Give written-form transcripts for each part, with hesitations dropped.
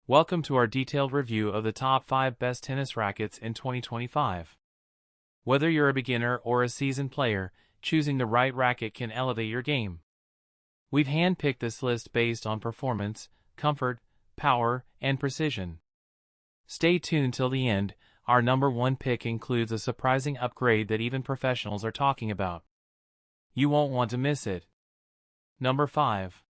Welcome to our detailed review of the top 5 best tennis rackets in 2025. Whether you're a beginner or a seasoned player, choosing the right racket can elevate your game. We've handpicked this list based on performance, comfort, power, and precision. Stay tuned till the end. Our number 1 pick includes a surprising upgrade that even professionals are talking about. You won't want to miss it. Number 5.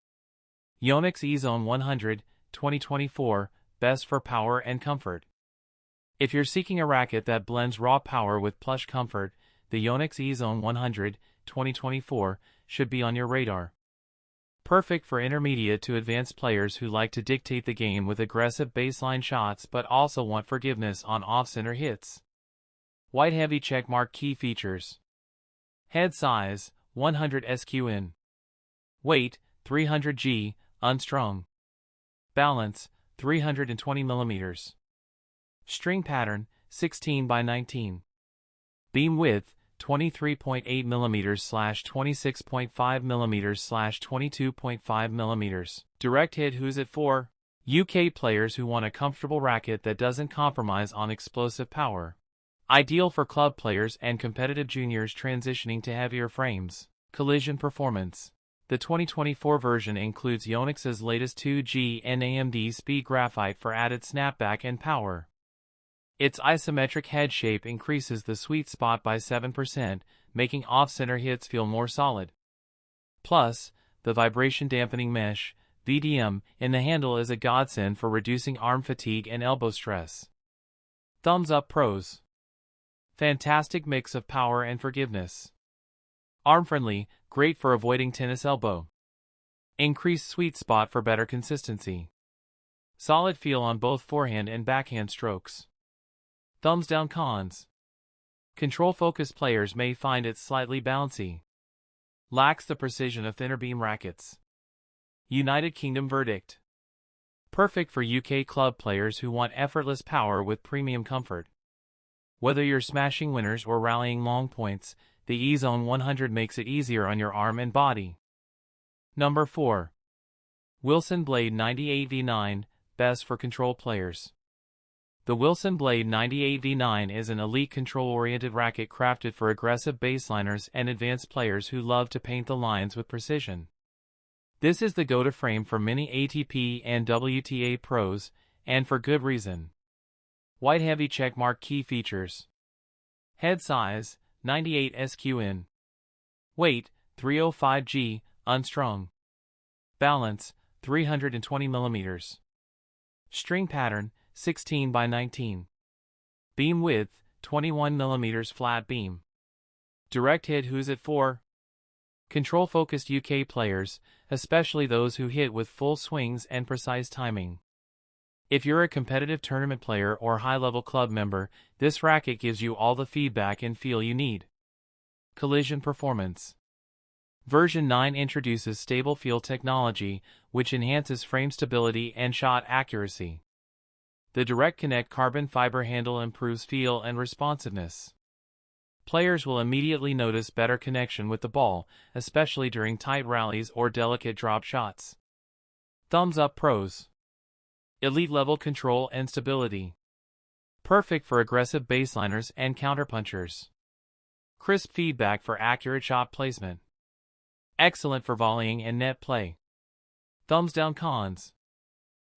Yonex Ezone 100 2024, best for power and comfort. If you're seeking a racket that blends raw power with plush comfort, the Yonex Ezone 100 2024 should be on your radar. Perfect for intermediate to advanced players who like to dictate the game with aggressive baseline shots but also want forgiveness on off-center hits. White heavy checkmark key features. Head size, 100 SQN. Weight, 300 g, unstrung. Balance, 320 mm. String pattern, 16 by 19. Beam width, 23.8 mm / 26.5 mm / 22.5 mm. Direct hit. Who's it for? UK players who want a comfortable racket that doesn't compromise on explosive power. Ideal for club players and competitive juniors transitioning to heavier frames. Collision performance. The 2024 version includes Yonex's latest 2G and AMD speed graphite for added snapback and power. Its isometric head shape increases the sweet spot by 7%, making off-center hits feel more solid. Plus, the vibration dampening mesh, VDM, in the handle is a godsend for reducing arm fatigue and elbow stress. Thumbs up pros. Fantastic mix of power and forgiveness. Arm-friendly, great for avoiding tennis elbow. Increased sweet spot for better consistency. Solid feel on both forehand and backhand strokes. Thumbs down cons. Control-focused players may find it slightly bouncy. Lacks the precision of thinner beam rackets. United Kingdom verdict. Perfect for UK club players who want effortless power with premium comfort. Whether you're smashing winners or rallying long points, the Ezone 100 makes it easier on your arm and body. Number 4. Wilson Blade 98V9, best for control players. The Wilson Blade 98V9 is an elite control-oriented racket crafted for aggressive baseliners and advanced players who love to paint the lines with precision. This is the go-to frame for many ATP and WTA pros, and for good reason. White heavy checkmark key features. Head size, 98 SQN. Weight, 305 g, unstrung. Balance, 320 mm. String pattern, 16 by 19. Beam width, 21 mm flat beam. Direct hit. Who's it for? Control-focused UK players, especially those who hit with full swings and precise timing. If you're a competitive tournament player or high-level club member, this racket gives you all the feedback and feel you need. Collision performance. Version 9 introduces stable feel technology, which enhances frame stability and shot accuracy. The Direct Connect carbon fiber handle improves feel and responsiveness. Players will immediately notice better connection with the ball, especially during tight rallies or delicate drop shots. Thumbs up pros. Elite level control and stability. Perfect for aggressive baseliners and counterpunchers. Crisp feedback for accurate shot placement. Excellent for volleying and net play. Thumbs down cons.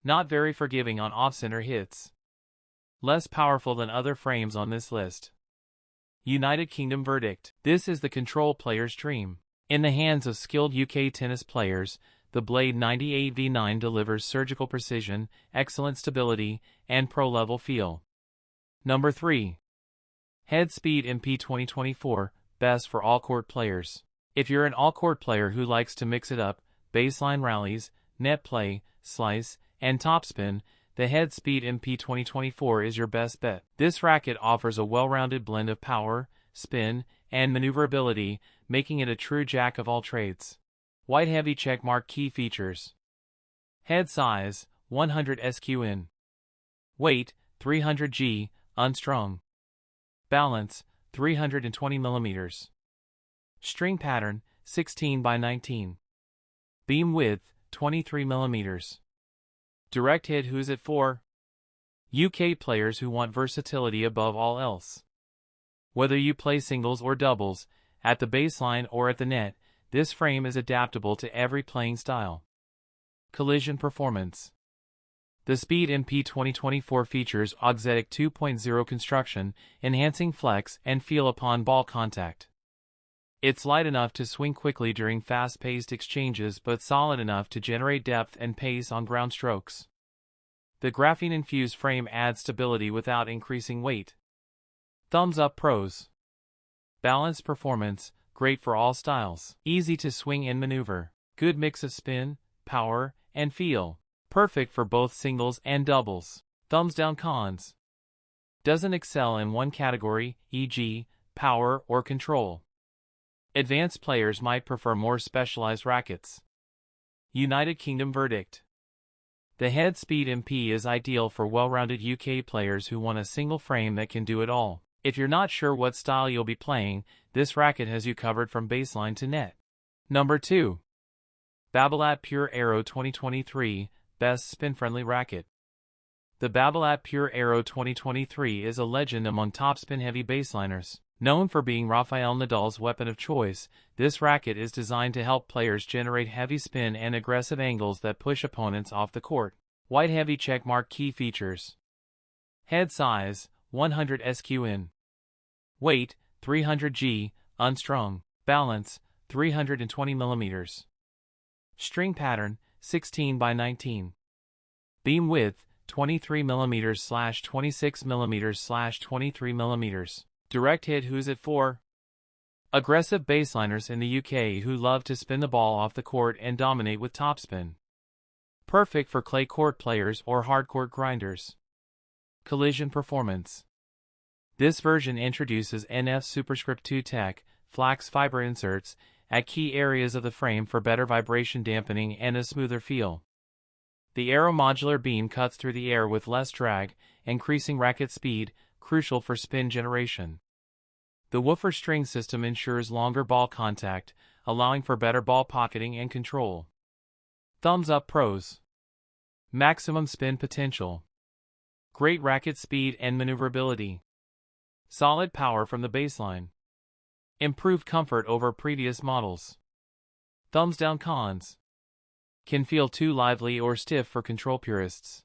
Not very forgiving on off-center hits. Less powerful than other frames on this list. United Kingdom verdict. This is the control player's dream. In the hands of skilled UK tennis players, the Blade 98V9 delivers surgical precision, excellent stability, and pro-level feel. Number 3. Head Speed MP 2024, best for all-court players. If you're an all-court player who likes to mix it up, baseline rallies, net play, slice, and topspin, the Head Speed MP 2024 is your best bet. This racket offers a well-rounded blend of power, spin, and maneuverability, making it a true jack of all trades. White heavy checkmark key features. Head size, 100 SQN. Weight, 300 g, unstrung. Balance, 320 mm. String pattern, 16 by 19. Beam width, 23 mm. Direct hit. Who's it for? UK players who want versatility above all else. Whether you play singles or doubles, at the baseline or at the net, this frame is adaptable to every playing style. Collision performance. The Speed MP 2024 features Auxetic 2.0 construction, enhancing flex and feel upon ball contact. It's light enough to swing quickly during fast-paced exchanges but solid enough to generate depth and pace on ground strokes. The graphene-infused frame adds stability without increasing weight. Thumbs up. Pros. Balanced performance, great for all styles. Easy to swing and maneuver. Good mix of spin, power, and feel. Perfect for both singles and doubles. Thumbs down. Cons. Doesn't excel in one category, e.g., power or control. Advanced players might prefer more specialized rackets. United Kingdom verdict. The Head Speed MP is ideal for well-rounded UK players who want a single frame that can do it all. If you're not sure what style you'll be playing, this racket has you covered from baseline to net. Number 2. Babolat Pure Aero 2023, Best Spin-Friendly Racket. The Babolat Pure Aero 2023 is a legend among top spin-heavy baseliners. Known for being Rafael Nadal's weapon of choice, this racket is designed to help players generate heavy spin and aggressive angles that push opponents off the court. White heavy checkmark. Key features. Head size, 100 SQN. Weight, 300 G, unstrung. Balance, 320 mm. String pattern, 16 by 19. Beam width, 23 mm / 26 mm / 23 mm. Direct hit. Who's it for? Aggressive baseliners in the UK who love to spin the ball off the court and dominate with topspin. Perfect for clay court players or hardcourt grinders. Collision performance. This version introduces NF Superscript 2 Tech, flax fiber inserts, at key areas of the frame for better vibration dampening and a smoother feel. The Aero modular beam cuts through the air with less drag, increasing racket speed, crucial for spin generation. The woofer string system ensures longer ball contact, allowing for better ball pocketing and control. Thumbs up. Pros. Maximum spin potential. Great racket speed and maneuverability. Solid power from the baseline. Improved comfort over previous models. Thumbs down. Cons. Can feel too lively or stiff for control purists.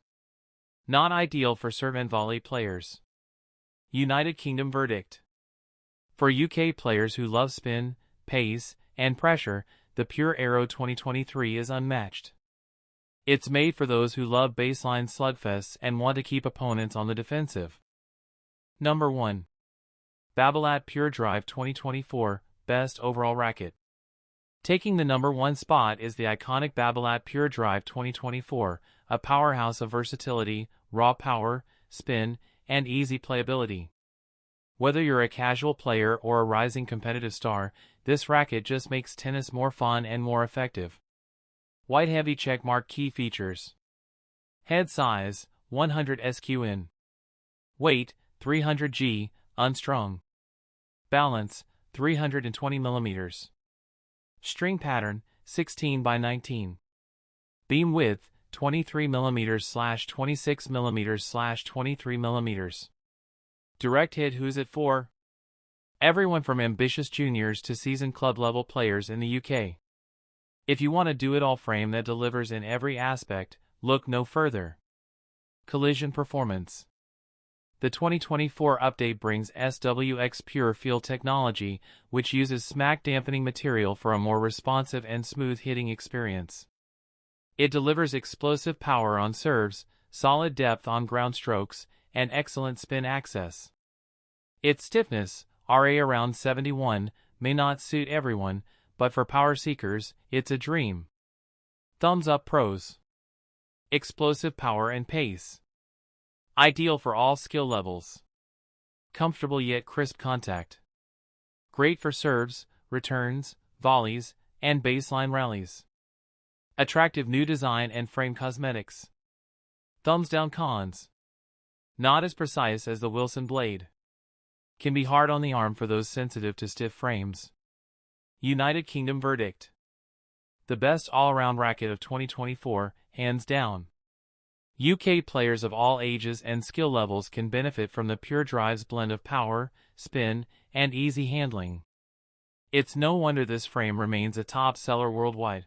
Not ideal for serve and volley players. United Kingdom verdict. For UK players who love spin, pace, and pressure, the Pure Aero 2023 is unmatched. It's made for those who love baseline slugfests and want to keep opponents on the defensive. Number 1. Babolat Pure Drive 2024, Best Overall Racket. Taking the number 1 spot is the iconic Babolat Pure Drive 2024, a powerhouse of versatility, raw power, spin, and easy playability. Whether you're a casual player or a rising competitive star, this racket just makes tennis more fun and more effective. White heavy checkmark. Key features. Head size, 100 SQN. Weight, 300 G, unstrung. Balance, 320 mm. String pattern, 16 by 19. Beam width, 23 mm / 26 mm / 23 mm. Direct hit. Who's it for? Everyone from ambitious juniors to seasoned club-level players in the UK. If you want a do-it-all frame that delivers in every aspect, look no further. Collision performance. The 2024 update brings SWX Pure Feel technology, which uses smack dampening material for a more responsive and smooth hitting experience. It delivers explosive power on serves, solid depth on ground strokes, and excellent spin access. Its stiffness, RA around 71, may not suit everyone, but for power seekers, it's a dream. Thumbs up. Pros. Explosive power and pace. Ideal for all skill levels. Comfortable yet crisp contact. Great for serves, returns, volleys, and baseline rallies. Attractive new design and frame cosmetics. Thumbs down. Cons. Not as precise as the Wilson blade. Can be hard on the arm for those sensitive to stiff frames. United Kingdom verdict. The best all-around racket of 2024, hands down. UK players of all ages and skill levels can benefit from the Pure Drive's blend of power, spin, and easy handling. It's no wonder this frame remains a top seller worldwide.